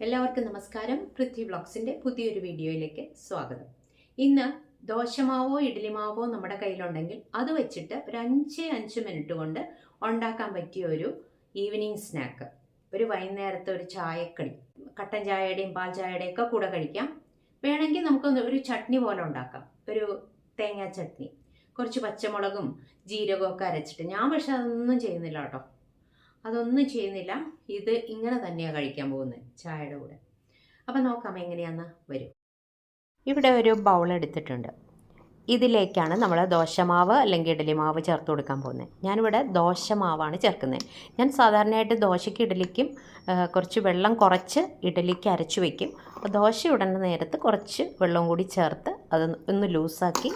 എല്ലാവർക്കും നമസ്കാരം. പൃഥ്വി വ്ളോഗ്സിൻ്റെ പുതിയൊരു വീഡിയോയിലേക്ക് സ്വാഗതം. ഇന്ന് ദോശമാവോ ഇഡ്ഡലിമാവോ നമ്മുടെ കയ്യിലുണ്ടെങ്കിൽ അത് വെച്ചിട്ട് ഒരു 5 മിനിറ്റ് കൊണ്ട് ഉണ്ടാക്കാൻ പറ്റിയ ഒരു ഈവനിങ് സ്നാക്ക്, ഒരു വൈകുന്നേരത്തെ ഒരു ചായക്കടി, കട്ടൻ ചായയുടെയും പാൽ ചായയുടെയും ഒക്കെ കൂടെ കഴിക്കാം. വേണമെങ്കിൽ നമുക്ക് ഒരു ചട്നി പോലെ ഉണ്ടാക്കാം, ഒരു തേങ്ങാ ചട്നി, കുറച്ച് പച്ചമുളകും ജീരകവും ഒക്കെ അരച്ചിട്ട്. ഞാൻ പക്ഷെ അതൊന്നും ചെയ്യുന്നില്ല കേട്ടോ, അതൊന്നും ചെയ്യുന്നില്ല. ഇത് ഇങ്ങനെ തന്നെയാണ് കഴിക്കാൻ പോകുന്നത് ചായയുടെ കൂടെ. അപ്പം നോക്കാം എങ്ങനെയാണെന്ന് വരും. ഇവിടെ ഒരു ബൗൾ എടുത്തിട്ടുണ്ട്. ഇതിലേക്കാണ് നമ്മൾ ദോശമാവ് അല്ലെങ്കിൽ ഇഡ്ഡലിമാവ് ചേർത്ത് കൊടുക്കാൻ പോകുന്നത്. ഞാനിവിടെ ദോശമാവാണ് ചേർക്കുന്നത്. ഞാൻ സാധാരണയായിട്ട് ദോശയ്ക്ക് ഇഡ്ഡലിക്കും കുറച്ച് വെള്ളം കുറച്ച് ഇഡ്ഡലിക്ക് അരച്ചു വയ്ക്കും. ദോശ ഇടുന്ന നേരത്ത് കുറച്ച് വെള്ളം കൂടി ചേർത്ത് അത് ഒന്ന് ലൂസാക്കി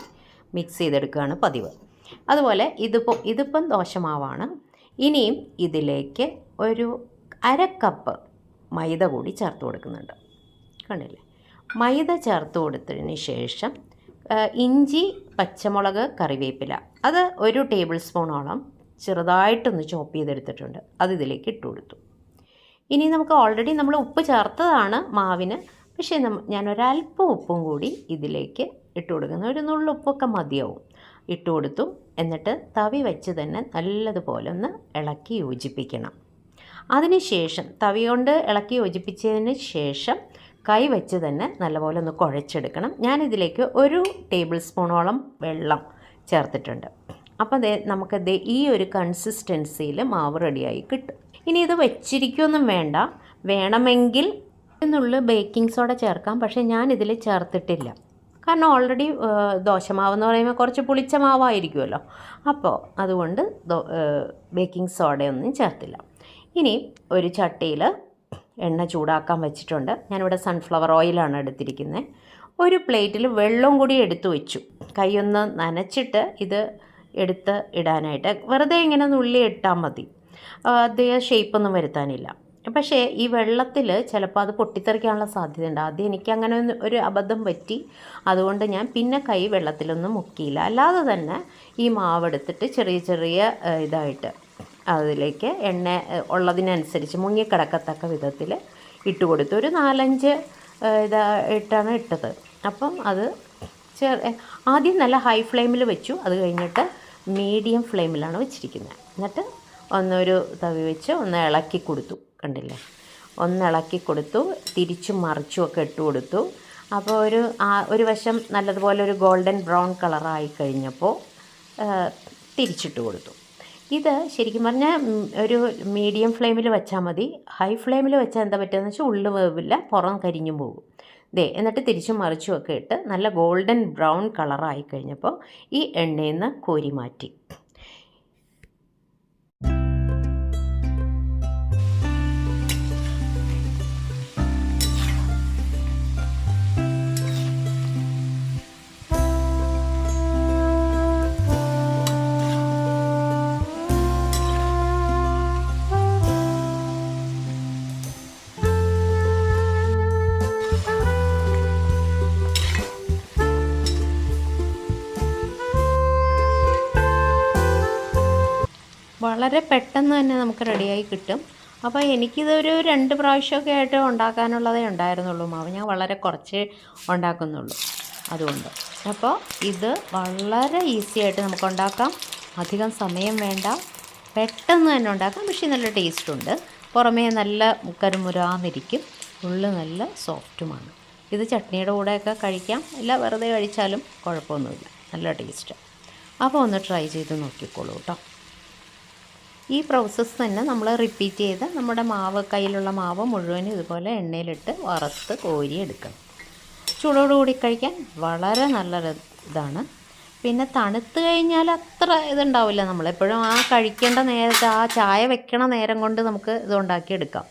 മിക്സ് ചെയ്തെടുക്കുകയാണ് പതിവ്. അതുപോലെ ഇതിപ്പം ദോശമാവാണ്. ഇനിയും ഇതിലേക്ക് ഒരു 1/2 കപ്പ് മൈദ കൂടി ചേർത്ത് കൊടുക്കുന്നുണ്ട്. കണ്ടില്ലേ? മൈദ ചേർത്ത് കൊടുത്തതിന് ശേഷം ഇഞ്ചി, പച്ചമുളക്, കറിവേപ്പില അത് 1 ടേബിൾ സ്പൂണോളം ചെറുതായിട്ടൊന്ന് ചോപ്പ് ചെയ്തെടുത്തിട്ടുണ്ട്. അത് ഇതിലേക്ക് ഇട്ട് കൊടുത്തു. ഇനി നമുക്ക് ഓൾറെഡി നമ്മൾ ഉപ്പ് ചേർത്തതാണ് മാവിന്, പക്ഷേ ഞാനൊരല്പം ഉപ്പും കൂടി ഇതിലേക്ക് ഇട്ട് കൊടുക്കുന്നു. ഒരു നുള്ളുപ്പൊക്കെ മതിയാവും. ഇട്ട് കൊടുത്തു. എന്നിട്ട് തവി വെച്ച് തന്നെ നല്ലതുപോലെ ഒന്ന് ഇളക്കി യോജിപ്പിക്കണം. അതിനുശേഷം തവി കൊണ്ട് ഇളക്കി യോജിപ്പിച്ചതിന് ശേഷം കൈ വെച്ച് തന്നെ നല്ലപോലെ ഒന്ന് കുഴച്ചെടുക്കണം. ഞാനിതിലേക്ക് 1 ടേബിൾ സ്പൂണോളം വെള്ളം ചേർത്തിട്ടുണ്ട്. അപ്പോൾ നമുക്കത് ഈ ഒരു കൺസിസ്റ്റൻസിയിൽ മാവ് റെഡിയായി കിട്ടും. ഇനി ഇത് വെച്ചിരിക്കുകയൊന്നും വേണ്ട. വേണമെങ്കിൽ എന്നുള്ള ബേക്കിംഗ് സോഡ ചേർക്കാം, പക്ഷേ ഞാനിതിൽ ചേർത്തിട്ടില്ല. കാരണം ഓൾറെഡി ദോശമാവെന്ന് പറയുമ്പോൾ കുറച്ച് പുളിച്ച മാവായിരിക്കുമല്ലോ. അപ്പോൾ അതുകൊണ്ട് ബേക്കിംഗ് സോഡയൊന്നും ചേർത്തില്ല. ഇനി ഒരു ചട്ടിയിൽ എണ്ണ ചൂടാക്കാൻ വെച്ചിട്ടുണ്ട്. ഞാനിവിടെ സൺഫ്ലവർ ഓയിലാണ് എടുത്തിരിക്കുന്നത്. ഒരു പ്ലേറ്റിൽ വെള്ളം കൂടി എടുത്തു വെച്ചു. കൈയൊന്ന് നനച്ചിട്ട് ഇത് എടുത്ത് ഇടാനായിട്ട് വെറുതെ ഇങ്ങനെ നുള്ളി ഇട്ടാൽ മതി. അതേ ഷേപ്പൊന്നും വരുത്താനില്ല. പക്ഷേ ഈ വെള്ളത്തിൽ ചിലപ്പോൾ അത് പൊട്ടിത്തെറിക്കാനുള്ള സാധ്യതയുണ്ട്. ആദ്യം എനിക്കങ്ങനെ ഒരു അബദ്ധം പറ്റി. അതുകൊണ്ട് ഞാൻ പിന്നെ കൈ വെള്ളത്തിലൊന്നും മുക്കിയില്ല. അല്ലാതെ തന്നെ ഈ മാവെടുത്തിട്ട് ചെറിയ ചെറിയ ഇതായിട്ട് അതിലേക്ക് എണ്ണ ഉള്ളതിനനുസരിച്ച് മുങ്ങിക്കിടക്കത്തക്ക വിധത്തിൽ ഇട്ട് കൊടുത്തു. ഒരു 4-5 ഇട്ടാണ് ഇട്ടത്. അപ്പം അത് ആദ്യം നല്ല ഹൈ ഫ്ലെയിമിൽ വെച്ചു. അത് കഴിഞ്ഞിട്ട് മീഡിയം ഫ്ലെയിമിലാണ് വെച്ചിരിക്കുന്നത്. എന്നിട്ട് ഒന്നൊരു തവി വെച്ച് ഒന്ന് ഇളക്കി കൊടുത്തു. കണ്ടില്ലേ? ഒന്ന് ഇളക്കി കൊടുത്തു. തിരിച്ചും മറിച്ചും ഒക്കെ ഇട്ട് കൊടുത്തു. അപ്പോൾ ഒരു വശം നല്ലതുപോലെ ഒരു ഗോൾഡൻ ബ്രൗൺ കളറായി കഴിഞ്ഞപ്പോൾ തിരിച്ചിട്ട് കൊടുത്തു. ഇത് ശരിക്കും പറഞ്ഞാൽ ഒരു മീഡിയം ഫ്ലെയിമിൽ വെച്ചാൽ മതി. ഹൈ ഫ്ലെയിമിൽ വെച്ചാൽ എന്താ പറ്റുകയെന്ന് വെച്ചാൽ ഉള്ളു വേവില്ല, പുറം കരിഞ്ഞും പോകും. എന്നിട്ട് തിരിച്ചും മറിച്ചും ഒക്കെ ഇട്ട് നല്ല ഗോൾഡൻ ബ്രൗൺ കളറായി കഴിഞ്ഞപ്പോൾ ഈ എണ്ണയിൽ നിന്ന് കോരി മാറ്റി. വളരെ പെട്ടെന്ന് തന്നെ നമുക്ക് റെഡിയായി കിട്ടും. അപ്പോൾ എനിക്കിതൊരു 2 പ്രാവശ്യമൊക്കെ ആയിട്ട് ഉണ്ടാക്കാനുള്ളതേ ഉണ്ടായിരുന്നുള്ളൂ മാവ്. ഞാൻ വളരെ കുറച്ചേ ഉണ്ടാക്കുന്നുള്ളൂ. അതുകൊണ്ട് അപ്പോൾ ഇത് വളരെ ഈസി ആയിട്ട് നമുക്ക് ഉണ്ടാക്കാം. അധികം സമയം വേണ്ട, പെട്ടെന്ന് തന്നെ ഉണ്ടാക്കാം. പക്ഷേ നല്ല ടേസ്റ്റുണ്ട്. പുറമേ നല്ല കരുമുരാന്നിരിക്കും, ഉള്ളു നല്ല സോഫ്റ്റുമാണ്. ഇത് ചട്നിയുടെ കൂടെയൊക്കെ കഴിക്കാം, ഇല്ല വെറുതെ കഴിച്ചാലും കുഴപ്പമൊന്നുമില്ല, നല്ല ടേസ്റ്റ്. അപ്പോൾ ഒന്ന് ട്രൈ ചെയ്ത് നോക്കിക്കോളൂ കേട്ടോ. ഈ പ്രോസസ്സ് തന്നെ നമ്മൾ റിപ്പീറ്റ് ചെയ്ത് നമ്മുടെ കയ്യിലുള്ള മാവ് മുഴുവനും ഇതുപോലെ എണ്ണയിലിട്ട് വറുത്ത് കോരി എടുക്കണം. ചൂടോടുകൂടി കഴിക്കാൻ വളരെ നല്ല ഇതാണ്. പിന്നെ തണുത്ത് കഴിഞ്ഞാൽ അത്ര ഇതുണ്ടാവില്ല. നമ്മളെപ്പോഴും കഴിക്കേണ്ട നേരത്തെ ചായ വെക്കണ നേരം കൊണ്ട് നമുക്ക് ഇത് ഉണ്ടാക്കിയെടുക്കാം.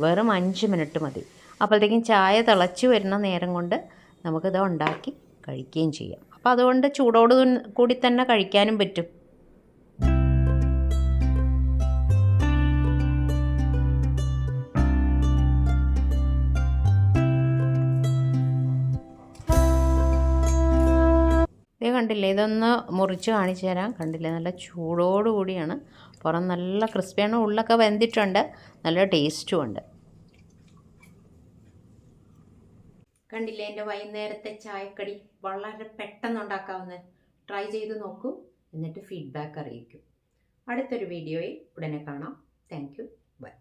വെറും 5 മിനിറ്റ് മതി. അപ്പോഴത്തേക്കും ചായ തിളച്ച് വരുന്ന നേരം കൊണ്ട് നമുക്കിത് ഉണ്ടാക്കി കഴിക്കുകയും ചെയ്യാം. അപ്പോൾ അതുകൊണ്ട് ചൂടോട് കൂടി തന്നെ കഴിക്കാനും പറ്റും. കണ്ടില്ലേ? ഇതൊന്ന് മുറിച്ച് കാണിച്ചു തരാം. കണ്ടില്ലേ? നല്ല ചൂടോടുകൂടിയാണ്. പുറം നല്ല ക്രിസ്പിയാണ്, ഉള്ളൊക്കെ വെന്തിട്ടുണ്ട്, നല്ല ടേസ്റ്റും ഉണ്ട്. കണ്ടില്ലേ എൻ്റെ വൈകുന്നേരത്തെ ചായക്കടി വളരെ പെട്ടെന്ന് ഉണ്ടാക്കാവുന്ന. ട്രൈ ചെയ്ത് നോക്കൂ, എന്നിട്ട് ഫീഡ്ബാക്ക് അറിയിക്കൂ. അടുത്തൊരു വീഡിയോയിൽ ഉടനെ കാണാം. Thank you. ബൈ.